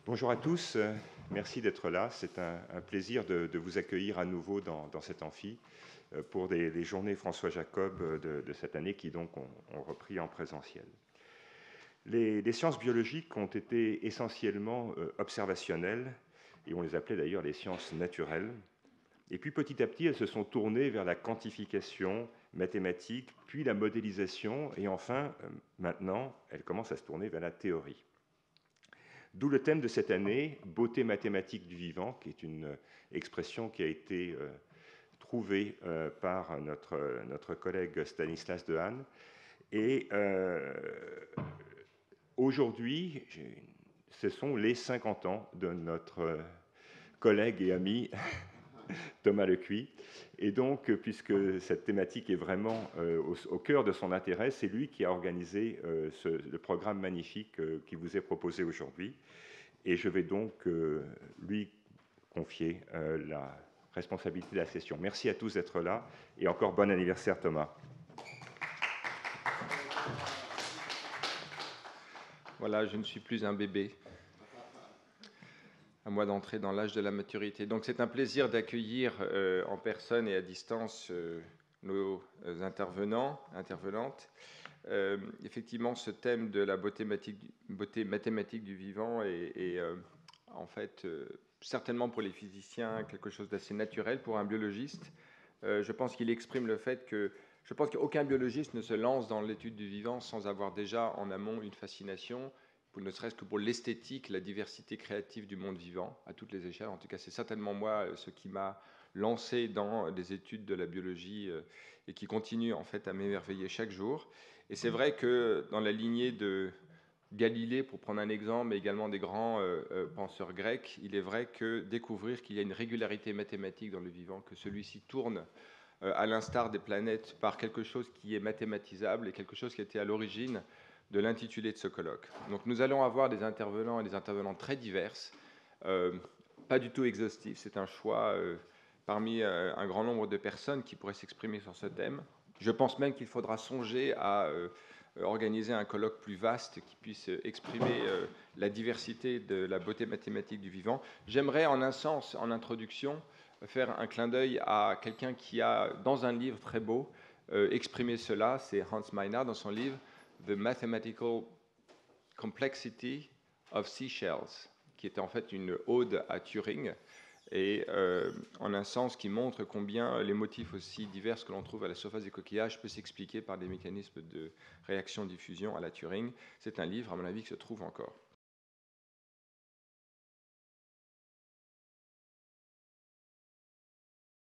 Bonjour à tous, merci d'être là. C'est un plaisir de vous accueillir à nouveau dans cet amphi pour les journées François Jacob de cette année qui donc ont repris en présentiel. Les sciences biologiques ont été essentiellement observationnelles, et on les appelait d'ailleurs les sciences naturelles. Et puis petit à petit, elles se sont tournées vers la quantification mathématique, puis la modélisation, et enfin, maintenant, elles commencent à se tourner vers la théorie. D'où le thème de cette année, beauté mathématique du vivant, qui est une expression qui a été trouvée par notre collègue Stanislas Dehaene. Et aujourd'hui, ce sont les 50 ans de notre collègue et ami Thomas Lecuy. Et donc, puisque cette thématique est vraiment au cœur de son intérêt, c'est lui qui a organisé le programme magnifique qui vous est proposé aujourd'hui. Et je vais donc lui confier la responsabilité de la session. Merci à tous d'être là, et encore bon anniversaire Thomas. Voilà, je ne suis plus un bébé, à moi d'entrer dans l'âge de la maturité. Donc c'est un plaisir d'accueillir en personne et à distance nos intervenantes. Effectivement, ce thème de la beauté mathématique du vivant est en fait certainement pour les physiciens quelque chose d'assez naturel. Pour un biologiste, je pense qu'il exprime le fait que je pense qu'aucun biologiste ne se lance dans l'étude du vivant sans avoir déjà en amont une fascination, ne serait-ce que pour l'esthétique, la diversité créative du monde vivant, à toutes les échelles. En tout cas, c'est certainement moi ce qui m'a lancé dans des études de la biologie et qui continue en fait à m'émerveiller chaque jour. Et c'est vrai que dans la lignée de Galilée, pour prendre un exemple, mais également des grands penseurs grecs, il est vrai que découvrir qu'il y a une régularité mathématique dans le vivant, que celui-ci tourne à l'instar des planètes par quelque chose qui est mathématisable et quelque chose qui était à l'origine de l'intitulé de ce colloque. Donc nous allons avoir des intervenants et des intervenantes très diverses, pas du tout exhaustifs, c'est un choix parmi un grand nombre de personnes qui pourraient s'exprimer sur ce thème. Je pense même qu'il faudra songer à organiser un colloque plus vaste qui puisse exprimer la diversité de la beauté mathématique du vivant. J'aimerais en un sens, en introduction, faire un clin d'œil à quelqu'un qui a, dans un livre très beau, exprimé cela, c'est Hans Maynard dans son livre The Mathematical Complexity of Seashells, qui était en fait une ode à Turing, et en un sens qui montre combien les motifs aussi divers que l'on trouve à la surface des coquillages peuvent s'expliquer par des mécanismes de réaction-diffusion à la Turing. C'est un livre, à mon avis, qui se trouve encore.